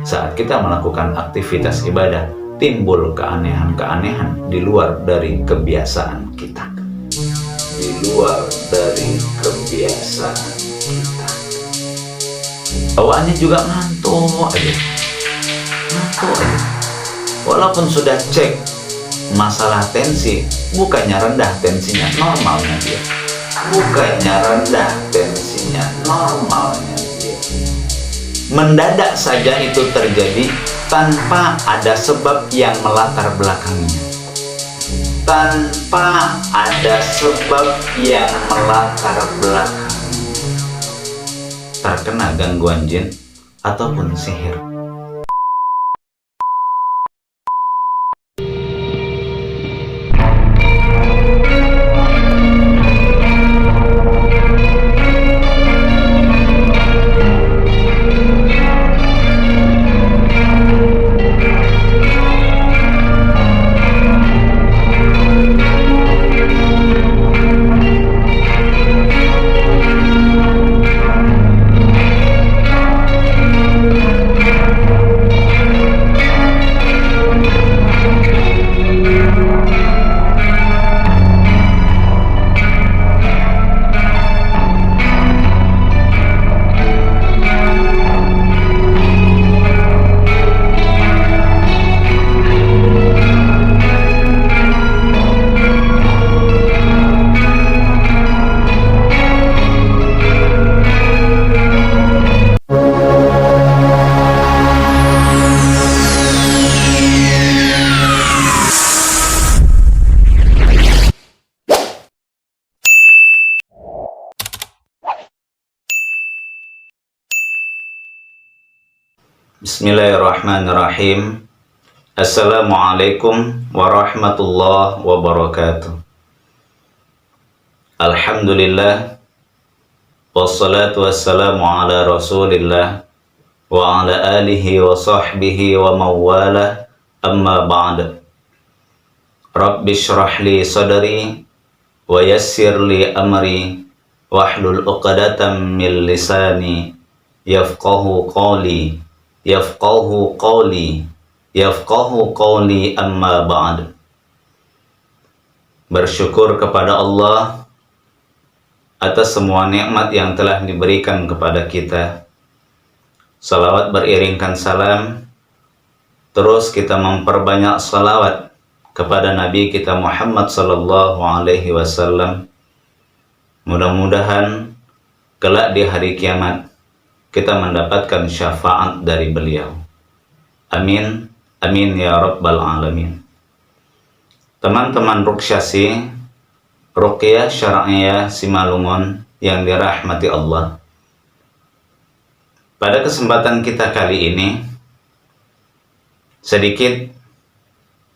saat kita melakukan aktivitas ibadah, timbul keanehan-keanehan di luar dari kebiasaan kita. Di luar dari kebiasaan kita. Bawaannya juga ngantuk aja. Walaupun sudah cek masalah tensi, bukannya rendah tensinya, normalnya dia. Bukannya rendah tensinya, normalnya dia. Mendadak saja itu terjadi tanpa ada sebab yang melatar belakangnya. Tanpa ada sebab yang melatar belakangnya. Terkena gangguan jin ataupun sihir. Bismillahirrahmanirrahim. Assalamualaikum warahmatullahi wabarakatuh. Alhamdulillah, wassalatu wassalamu ala rasulillah wa ala alihi wa sahbihi wa mawala, amma ba'd. Rabbi shrah li sadri wa yassir li amri wahlul uqdatam min lisani yafqahu qawli amma ba'd. Bersyukur kepada Allah atas semua nikmat yang telah diberikan kepada kita. Salawat beriringkan salam. Terus kita memperbanyak salawat kepada Nabi kita Muhammad sallallahu alaihi wasallam. Mudah-mudahan kelak di hari kiamat kita mendapatkan syafaat dari beliau. Amin, amin ya rabbal alamin. Teman-teman Ruqyah Syar'iyah Simalungun yang dirahmati Allah. Pada kesempatan kita kali ini, sedikit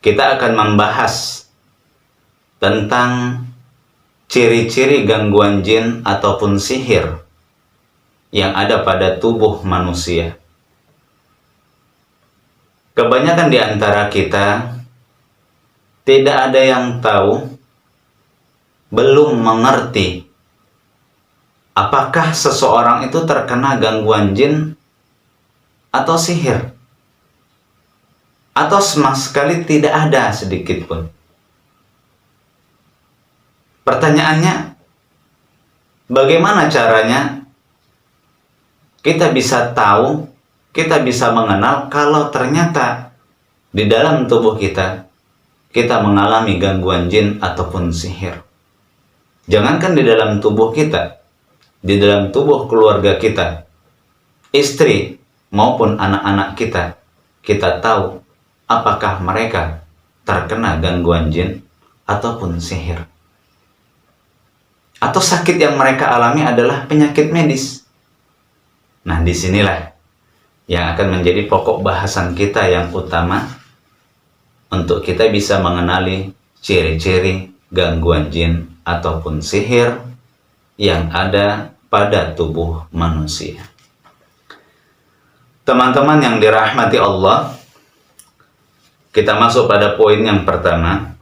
kita akan membahas tentang ciri-ciri gangguan jin ataupun sihir yang ada pada tubuh manusia. Kebanyakan di antara kita tidak ada yang tahu, belum mengerti apakah seseorang itu terkena gangguan jin atau sihir, atau sama sekali tidak ada sedikit pun. Pertanyaannya, bagaimana caranya kita bisa tahu, kita bisa mengenal kalau ternyata di dalam tubuh kita mengalami gangguan jin ataupun sihir? Jangankan di dalam tubuh kita, di dalam tubuh keluarga kita, istri maupun anak-anak kita tahu apakah mereka terkena gangguan jin ataupun sihir. Atau sakit yang mereka alami adalah penyakit medis. Nah, disinilah yang akan menjadi pokok bahasan kita yang utama untuk kita bisa mengenali ciri-ciri gangguan jin ataupun sihir yang ada pada tubuh manusia. Teman-teman yang dirahmati Allah, kita masuk pada poin yang pertama.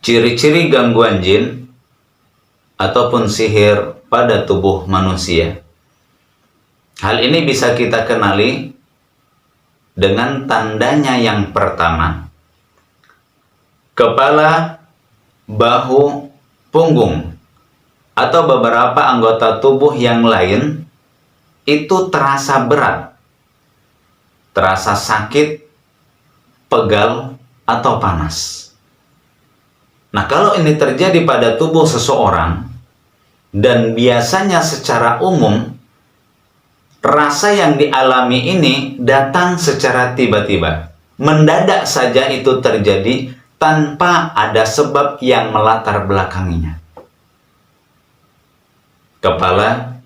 Ciri-ciri gangguan jin ataupun sihir pada tubuh manusia. Hal ini bisa kita kenali dengan tandanya yang pertama, kepala, bahu, punggung, atau beberapa anggota tubuh yang lain itu terasa berat, terasa sakit, pegal, atau panas. Nah, kalau ini terjadi pada tubuh seseorang, dan biasanya secara umum, rasa yang dialami ini datang secara tiba-tiba. Mendadak saja itu terjadi tanpa ada sebab yang melatar belakanginya. Kepala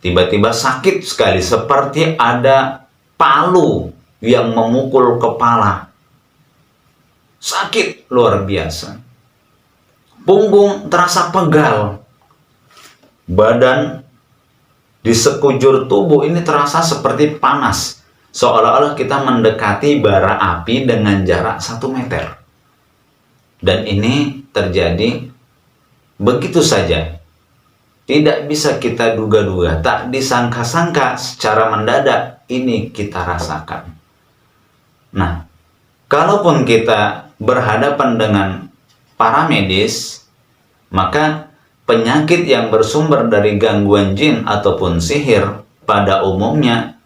tiba-tiba sakit sekali, seperti ada palu yang memukul kepala. Sakit luar biasa. Punggung terasa pegal. Badan di sekujur tubuh ini terasa seperti panas. Seolah-olah kita mendekati bara api dengan jarak 1 meter. Dan ini terjadi begitu saja. Tidak bisa kita duga-duga, tak disangka-sangka, secara mendadak ini kita rasakan. Nah, kalaupun kita berhadapan dengan para medis, maka penyakit yang bersumber dari gangguan jin ataupun sihir pada umumnya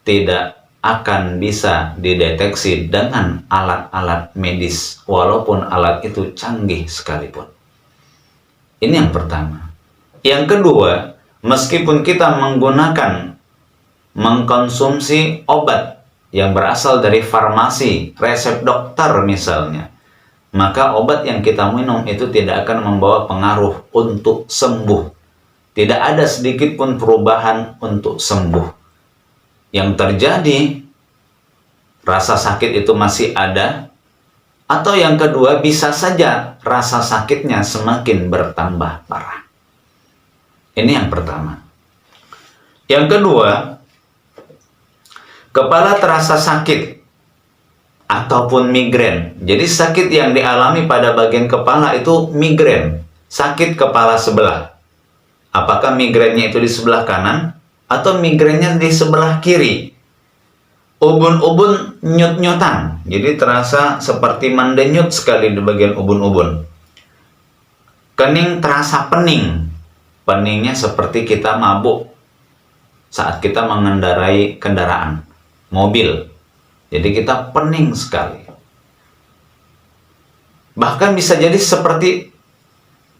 tidak akan bisa dideteksi dengan alat-alat medis, walaupun alat itu canggih sekalipun. Ini yang pertama. Yang kedua, meskipun kita mengkonsumsi obat yang berasal dari farmasi, resep dokter misalnya, maka obat yang kita minum itu tidak akan membawa pengaruh untuk sembuh. Tidak ada sedikit pun perubahan untuk sembuh. Yang terjadi, rasa sakit itu masih ada, atau yang kedua, bisa saja rasa sakitnya semakin bertambah parah. Ini yang pertama. Yang kedua, kepala terasa sakit ataupun migrain. Jadi sakit yang dialami pada bagian kepala itu migrain, sakit kepala sebelah. Apakah migrainnya itu di sebelah kanan atau migrainnya di sebelah kiri? Ubun-ubun nyut-nyutan, jadi terasa seperti mendenyut sekali di bagian ubun-ubun. Kening terasa pening, peningnya seperti kita mabuk saat kita mengendarai kendaraan, mobil. Jadi kita pening sekali. Bahkan bisa jadi seperti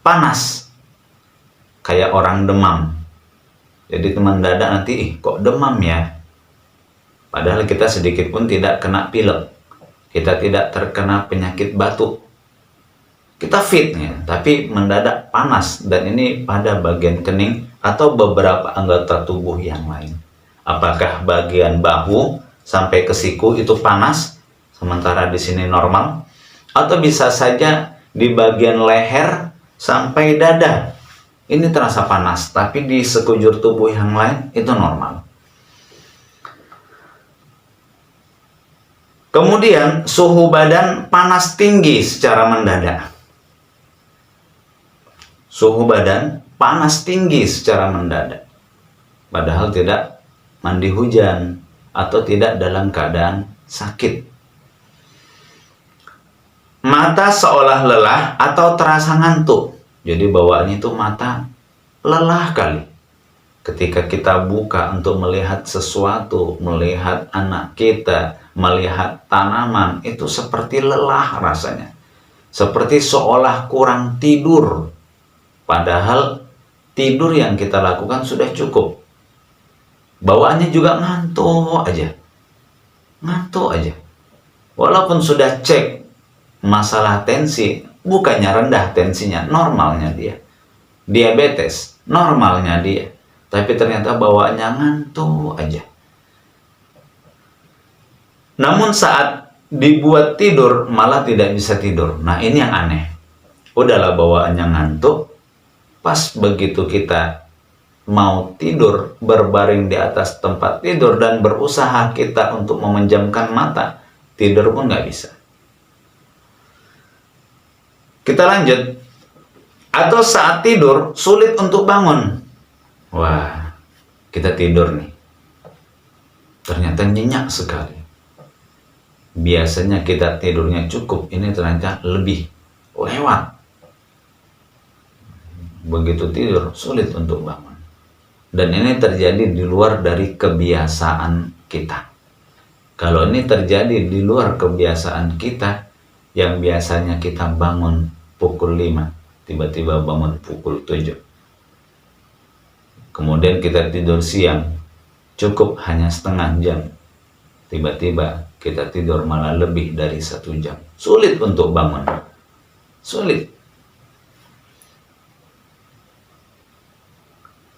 panas, kayak orang demam. Jadi mendadak nanti, kok demam ya? Padahal kita sedikit pun tidak kena pilek. Kita tidak terkena penyakit batuk. Kita fit ya, tapi mendadak panas. Dan ini pada bagian kening atau beberapa anggota tubuh yang lain. Apakah bagian bahu sampai ke siku itu panas, sementara di sini normal? Atau bisa saja di bagian leher sampai dada, ini terasa panas, tapi di sekujur tubuh yang lain itu normal. Kemudian suhu badan panas tinggi secara mendadak. Suhu badan panas tinggi secara mendadak. Padahal tidak mandi hujan atau tidak dalam keadaan sakit. Mata seolah lelah atau terasa ngantuk. Jadi bawaannya itu mata lelah kali. Ketika kita buka untuk melihat sesuatu, melihat anak kita, melihat tanaman, itu seperti lelah rasanya. Seperti seolah kurang tidur. Padahal tidur yang kita lakukan sudah cukup. Bawaannya juga ngantuk aja. Ngantuk aja. Walaupun sudah cek masalah tensi, bukannya rendah tensinya, normalnya dia. Diabetes, normalnya dia. Tapi ternyata bawaannya ngantuk aja. Namun saat dibuat tidur malah tidak bisa tidur. Nah ini yang aneh. Udahlah bawaannya ngantuk, pas begitu kita mau tidur, berbaring di atas tempat tidur dan berusaha kita untuk memejamkan mata, tidur pun nggak bisa. Kita lanjut. Atau saat tidur sulit untuk bangun. Wah, kita tidur nih. Ternyata nyenyak sekali. biasanya kita tidurnya cukup, ini ternyata lebih lewat. Begitu tidur, sulit untuk bangun. Dan ini terjadi di luar dari kebiasaan kita. Kalau ini terjadi di luar kebiasaan kita, yang biasanya kita bangun pukul 5, tiba-tiba bangun pukul 7. Kemudian kita tidur siang, cukup hanya setengah jam. Tiba-tiba kita tidur malah lebih dari 1 jam. Sulit untuk bangun. Sulit.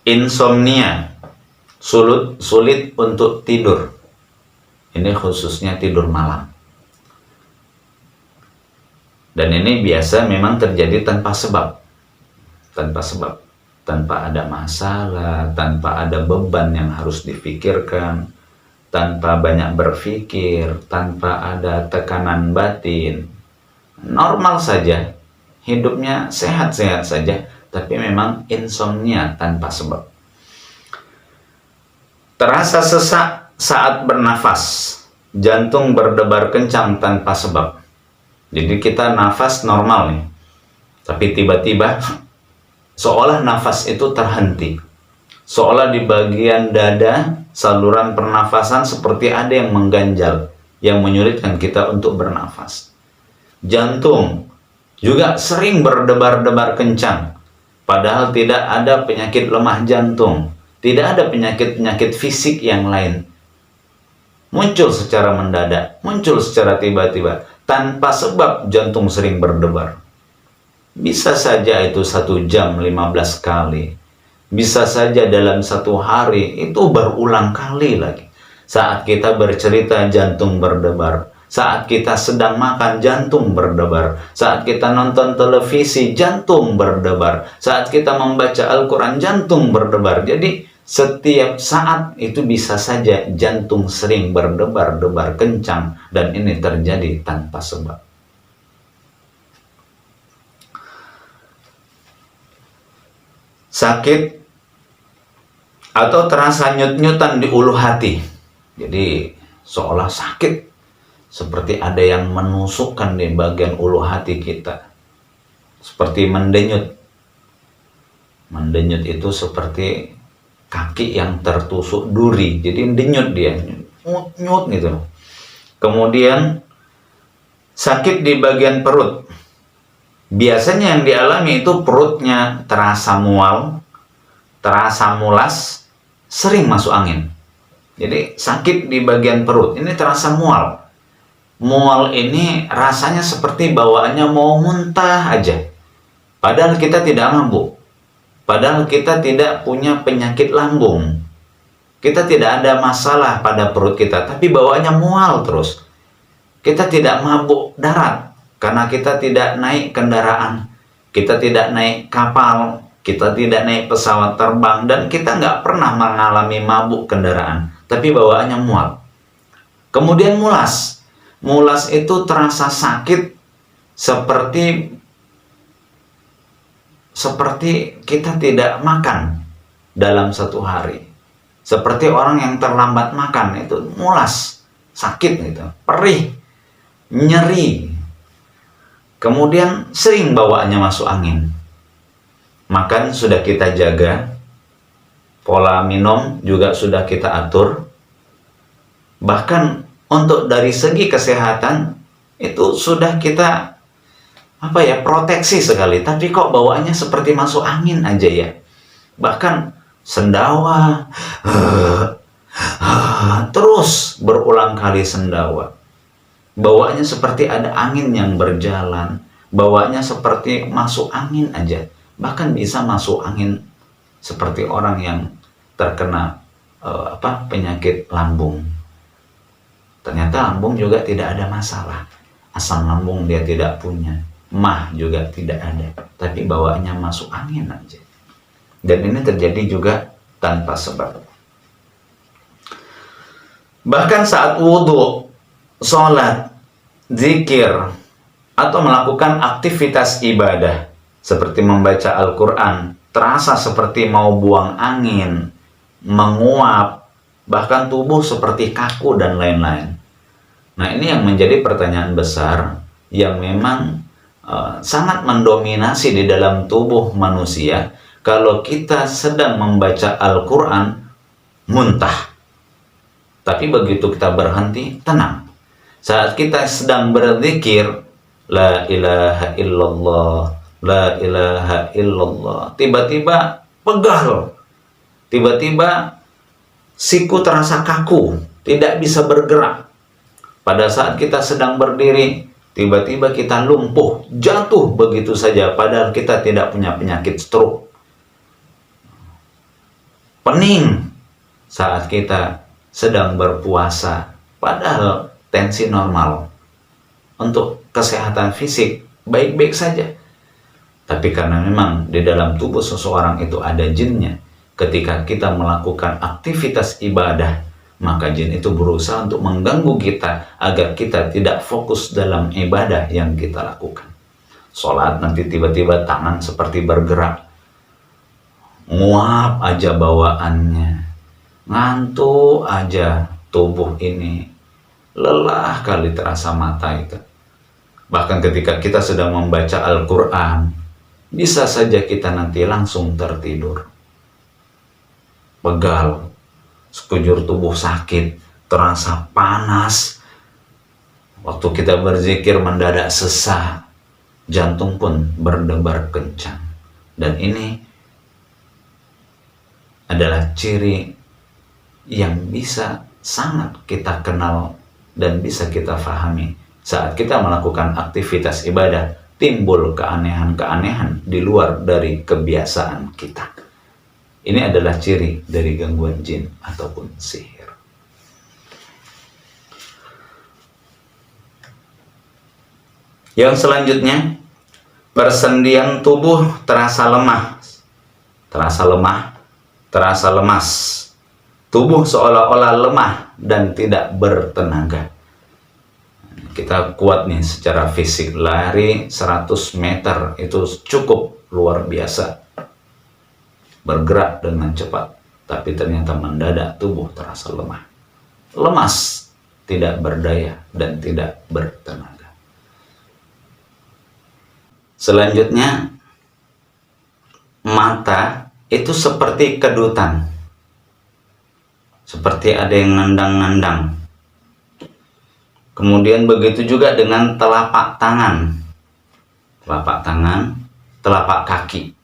Insomnia, sulit untuk tidur. Ini khususnya tidur malam. Dan ini biasa memang terjadi tanpa sebab. Tanpa ada masalah, tanpa ada beban yang harus difikirkan, tanpa banyak berpikir, tanpa ada tekanan batin. Normal saja, hidupnya sehat-sehat saja, tapi memang insomnia tanpa sebab. Terasa sesak saat bernafas, jantung berdebar kencang tanpa sebab. Jadi kita nafas normal nih, tapi tiba-tiba seolah nafas itu terhenti. Seolah di bagian dada saluran pernafasan seperti ada yang mengganjal, yang menyulitkan kita untuk bernafas. Jantung juga sering berdebar-debar kencang, padahal tidak ada penyakit lemah jantung, tidak ada penyakit-penyakit fisik yang lain. Muncul secara mendadak, muncul secara tiba-tiba, tanpa sebab jantung sering berdebar. Bisa saja itu 1 jam 15 kali. Bisa saja dalam 1 hari itu berulang kali lagi. Saat kita bercerita jantung berdebar. Saat kita sedang makan jantung berdebar. Saat kita nonton televisi jantung berdebar. Saat kita membaca Al-Quran jantung berdebar. Jadi setiap saat itu bisa saja jantung sering berdebar-debar kencang. Dan ini terjadi tanpa sebab. Sakit atau terasa nyut-nyutan di ulu hati. Jadi seolah sakit, seperti ada yang menusukkan di bagian ulu hati kita. Seperti mendenyut. Mendenyut itu seperti kaki yang tertusuk duri. Jadi denyut dia, nyut gitu. Kemudian sakit di bagian perut. Biasanya yang dialami itu perutnya terasa mual, terasa mulas, sering masuk angin. Jadi sakit di bagian perut, ini terasa mual. Mual ini rasanya seperti bawaannya mau muntah aja. Padahal kita tidak mabuk. Padahal kita tidak punya penyakit lambung. Kita tidak ada masalah pada perut kita, tapi bawaannya mual terus. Kita tidak mabuk darat. Karena kita tidak naik kendaraan, kita tidak naik kapal, kita tidak naik pesawat terbang, dan kita nggak pernah mengalami mabuk kendaraan, tapi bawaannya mual. Kemudian mulas. Mulas itu terasa sakit seperti kita tidak makan dalam 1 hari. Seperti orang yang terlambat makan, itu mulas, sakit gitu, perih, nyeri. Kemudian sering bawaannya masuk angin. Makan sudah kita jaga, pola minum juga sudah kita atur. Bahkan untuk dari segi kesehatan itu sudah kita proteksi sekali. Tapi kok bawaannya seperti masuk angin aja ya. Bahkan sendawa, terus berulang kali sendawa. Bawaannya seperti ada angin yang berjalan. Bawaannya seperti masuk angin aja. Bahkan bisa masuk angin seperti orang yang terkena penyakit lambung. Ternyata lambung juga tidak ada masalah. Asam lambung dia tidak punya. Mah juga tidak ada. Tapi bawaannya masuk angin aja. Dan ini terjadi juga tanpa sebab. Bahkan saat wudhu, sholat, zikir, atau melakukan aktivitas ibadah seperti membaca Al-Quran, terasa seperti mau buang angin, menguap, bahkan tubuh seperti kaku dan lain-lain. Nah, ini yang menjadi pertanyaan besar yang memang sangat mendominasi di dalam tubuh manusia. Kalau kita sedang membaca Al-Quran, muntah. Tapi begitu kita berhenti, tenang. Saat kita sedang berzikir, la ilaha illallah, la ilaha illallah, tiba-tiba pegal. Tiba-tiba siku terasa kaku, tidak bisa bergerak. Pada saat kita sedang berdiri, tiba-tiba kita lumpuh, jatuh begitu saja, padahal kita tidak punya penyakit stroke. Pening saat kita sedang berpuasa, padahal tensi normal. Untuk kesehatan fisik, baik-baik saja. Tapi karena memang di dalam tubuh seseorang itu ada jinnya, ketika kita melakukan aktivitas ibadah, maka jin itu berusaha untuk mengganggu kita agar kita tidak fokus dalam ibadah yang kita lakukan. Sholat nanti tiba-tiba tangan seperti bergerak, nguap aja bawaannya, ngantuk aja tubuh ini, lelah kali terasa mata itu. Bahkan ketika kita sedang membaca Al-Quran, bisa saja kita nanti langsung tertidur. Pegal, sekujur tubuh sakit, terasa panas. Waktu kita berzikir mendadak sesak, jantung pun berdebar kencang. Dan ini adalah ciri yang bisa sangat kita kenal dan bisa kita fahami. Saat kita melakukan aktivitas ibadah, timbul keanehan-keanehan di luar dari kebiasaan kita. Ini adalah ciri dari gangguan jin ataupun sihir. Yang selanjutnya, persendian tubuh terasa lemah. Terasa lemas. Tubuh seolah-olah lemah dan tidak bertenaga. Kita kuat nih secara fisik, lari 100 meter itu cukup luar biasa. Bergerak dengan cepat, tapi ternyata mendadak tubuh terasa lemah. Lemas, tidak berdaya, dan tidak bertenaga. Selanjutnya, mata itu seperti kedutan. Seperti ada yang ngandang-ngandang. Kemudian begitu juga dengan telapak tangan. Telapak kaki.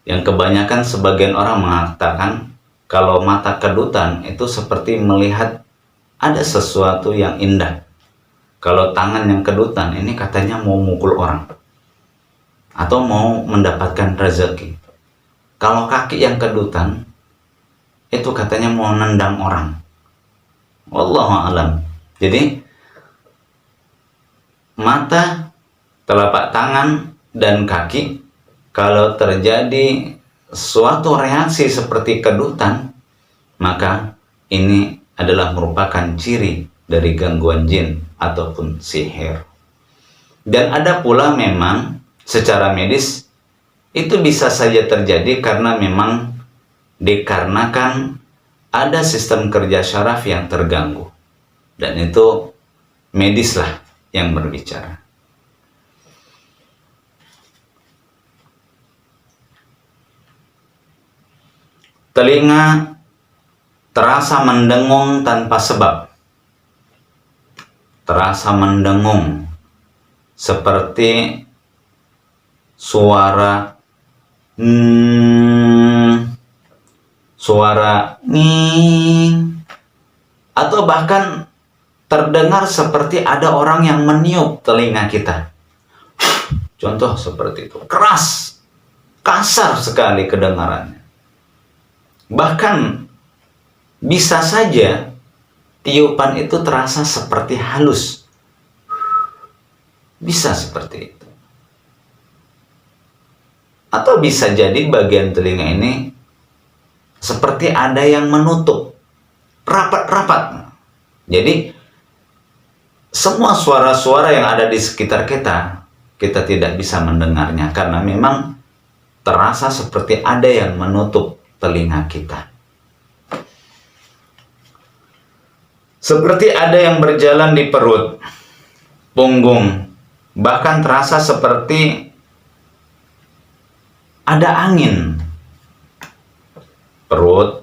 Yang kebanyakan sebagian orang mengatakan kalau mata kedutan itu seperti melihat ada sesuatu yang indah. Kalau tangan yang kedutan ini katanya mau mukul orang atau mau mendapatkan rezeki. Kalau kaki yang kedutan itu katanya mau nendang orang. Wallahu a'lam. Jadi mata, telapak tangan, dan kaki, kalau terjadi suatu reaksi seperti kedutan, maka ini adalah merupakan ciri dari gangguan jin ataupun sihir. Dan ada pula memang secara medis itu bisa saja terjadi karena memang dikarenakan ada sistem kerja syaraf yang terganggu. Dan itu medislah yang berbicara. Telinga terasa mendengung tanpa sebab. Terasa mendengung seperti suara suara nging, atau bahkan terdengar seperti ada orang yang meniup telinga kita. Contoh seperti itu, keras, kasar sekali kedengarannya. Bahkan bisa saja tiupan itu terasa seperti halus. Bisa seperti itu. Atau bisa jadi bagian telinga ini seperti ada yang menutup rapat-rapat. Jadi semua suara-suara yang ada di sekitar kita tidak bisa mendengarnya karena memang terasa seperti ada yang menutup telinga kita. Seperti ada yang berjalan di perut, punggung, bahkan terasa seperti ada angin. Perut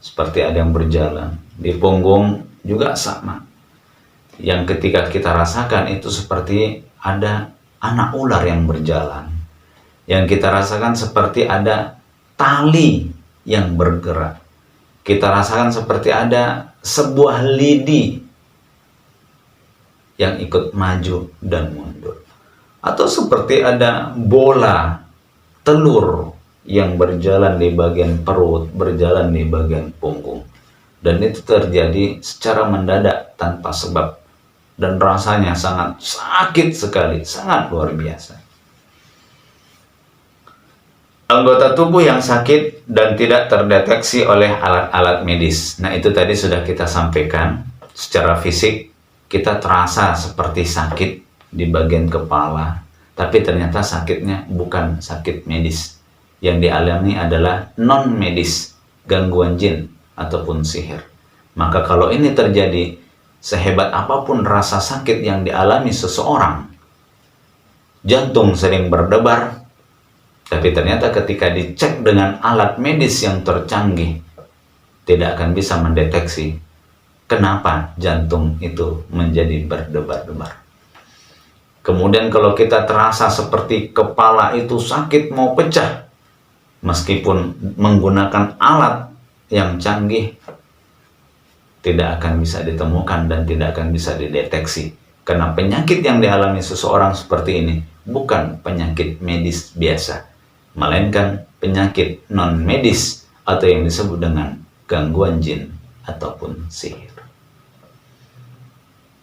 seperti ada yang berjalan, di punggung juga sama. Yang ketika kita rasakan itu seperti ada anak ular yang berjalan. Yang kita rasakan seperti ada tali yang bergerak. Kita rasakan seperti ada sebuah lidi yang ikut maju dan mundur. Atau seperti ada bola telur yang berjalan di bagian perut, berjalan di bagian punggung. Dan itu terjadi secara mendadak tanpa sebab. Dan rasanya sangat sakit sekali, sangat luar biasa. Anggota tubuh yang sakit dan tidak terdeteksi oleh alat-alat medis. Nah, itu tadi sudah kita sampaikan. Secara fisik, kita terasa seperti sakit di bagian kepala. Tapi ternyata sakitnya bukan sakit medis. Yang dialami adalah non-medis, gangguan jin ataupun sihir. Maka kalau ini terjadi, sehebat apapun rasa sakit yang dialami seseorang, jantung sering berdebar, tapi ternyata ketika dicek dengan alat medis yang tercanggih, tidak akan bisa mendeteksi kenapa jantung itu menjadi berdebar-debar. Kemudian kalau kita terasa seperti kepala itu sakit mau pecah, meskipun menggunakan alat yang canggih, tidak akan bisa ditemukan dan tidak akan bisa dideteksi. Karena penyakit yang dialami seseorang seperti ini bukan penyakit medis biasa, melainkan penyakit non-medis atau yang disebut dengan gangguan jin ataupun sihir.